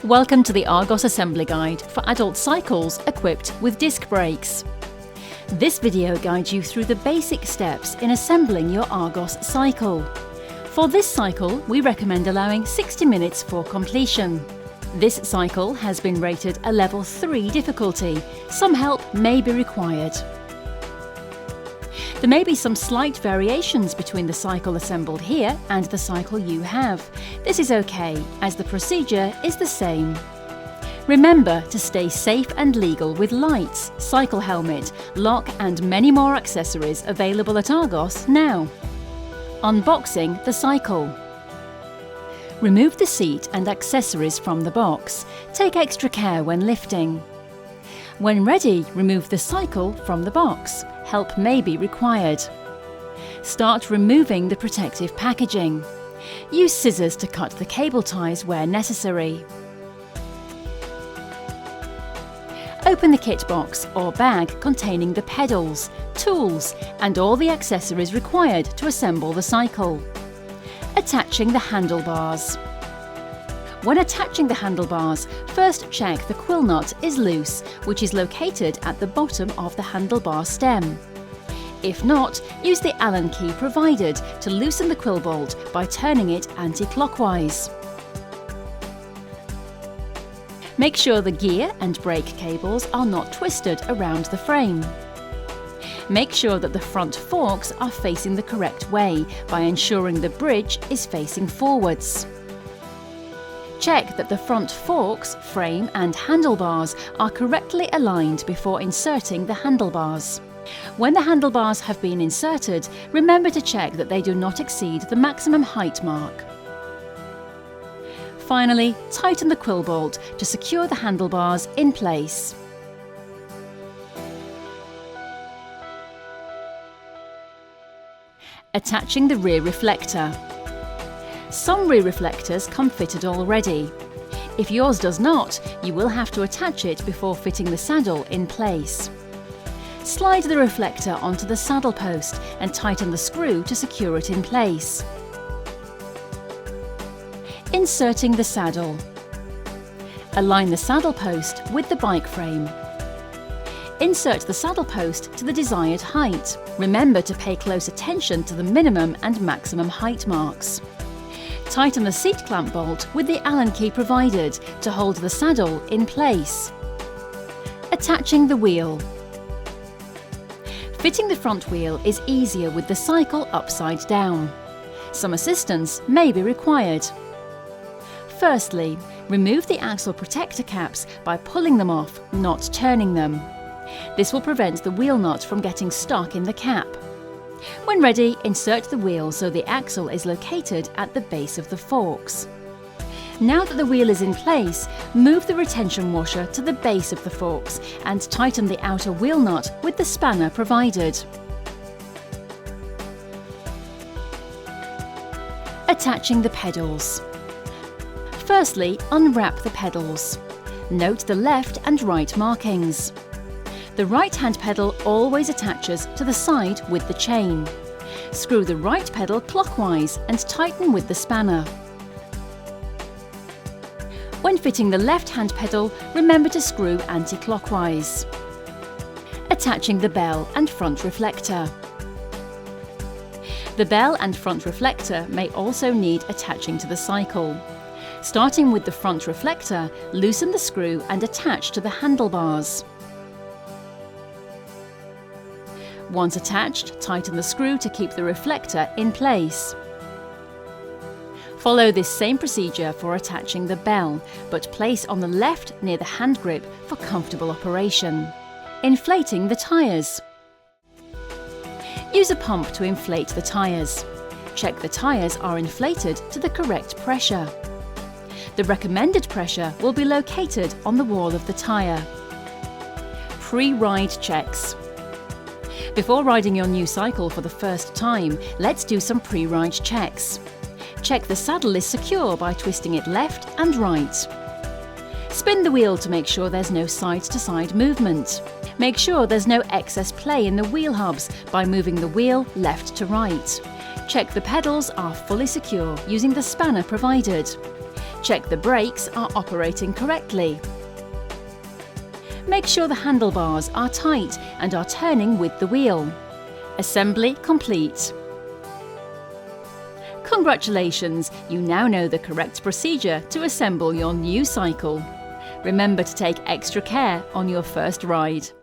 Welcome to the Argos Assembly Guide for adult cycles equipped with disc brakes. This video guides you through the basic steps in assembling your Argos cycle. For this cycle, we recommend allowing 60 minutes for completion. This cycle has been rated a level 3 difficulty. Some help may be required. There may be some slight variations between the cycle assembled here and the cycle you have. This is okay, as the procedure is the same. Remember to stay safe and legal with lights, cycle helmet, lock and many more accessories available at Argos now. Unboxing the cycle. Remove the seat and accessories from the box. Take extra care when lifting. When ready, remove the cycle from the box. Help may be required. Start removing the protective packaging. Use scissors to cut the cable ties where necessary. Open the kit box or bag containing the pedals, tools and all the accessories required to assemble the cycle. Attaching the handlebars. When attaching the handlebars, first check the quill knot is loose, which is located at the bottom of the handlebar stem. If not, use the Allen key provided to loosen the quill bolt by turning it anti-clockwise. Make sure the gear and brake cables are not twisted around the frame. Make sure that the front forks are facing the correct way by ensuring the bridge is facing forwards. Check that the front forks, frame and handlebars are correctly aligned before inserting the handlebars. When the handlebars have been inserted, remember to check that they do not exceed the maximum height mark. Finally, tighten the quill bolt to secure the handlebars in place. Attaching the rear reflector. Some rear reflectors come fitted already. If yours does not, you will have to attach it before fitting the saddle in place. Slide the reflector onto the saddle post and tighten the screw to secure it in place. Inserting the saddle. Align the saddle post with the bike frame. Insert the saddle post to the desired height. Remember to pay close attention to the minimum and maximum height marks. Tighten the seat clamp bolt with the Allen key provided to hold the saddle in place. Attaching the wheel. Fitting the front wheel is easier with the cycle upside down. Some assistance may be required. Firstly, remove the axle protector caps by pulling them off, not turning them. This will prevent the wheel nut from getting stuck in the cap. When ready, insert the wheel so the axle is located at the base of the forks. Now that the wheel is in place, move the retention washer to the base of the forks and tighten the outer wheel nut with the spanner provided. Attaching the pedals. Firstly, unwrap the pedals. Note the left and right markings. The right-hand pedal always attaches to the side with the chain. Screw the right pedal clockwise and tighten with the spanner. When fitting the left-hand pedal, remember to screw anti-clockwise. Attaching the bell and front reflector. The bell and front reflector may also need attaching to the cycle. Starting with the front reflector, loosen the screw and attach to the handlebars. Once attached, tighten the screw to keep the reflector in place. Follow this same procedure for attaching the bell, but place on the left near the hand grip for comfortable operation. Inflating the tyres. Use a pump to inflate the tyres. Check the tyres are inflated to the correct pressure. The recommended pressure will be located on the wall of the tyre. Pre-ride checks. Before riding your new cycle for the first time, let's do some pre-ride checks. Check the saddle is secure by twisting it left and right. Spin the wheel to make sure there's no side-to-side movement. Make sure there's no excess play in the wheel hubs by moving the wheel left to right. Check the pedals are fully secure using the spanner provided. Check the brakes are operating correctly. Make sure the handlebars are tight and are turning with the wheel. Assembly complete. Congratulations! You now know the correct procedure to assemble your new cycle. Remember to take extra care on your first ride.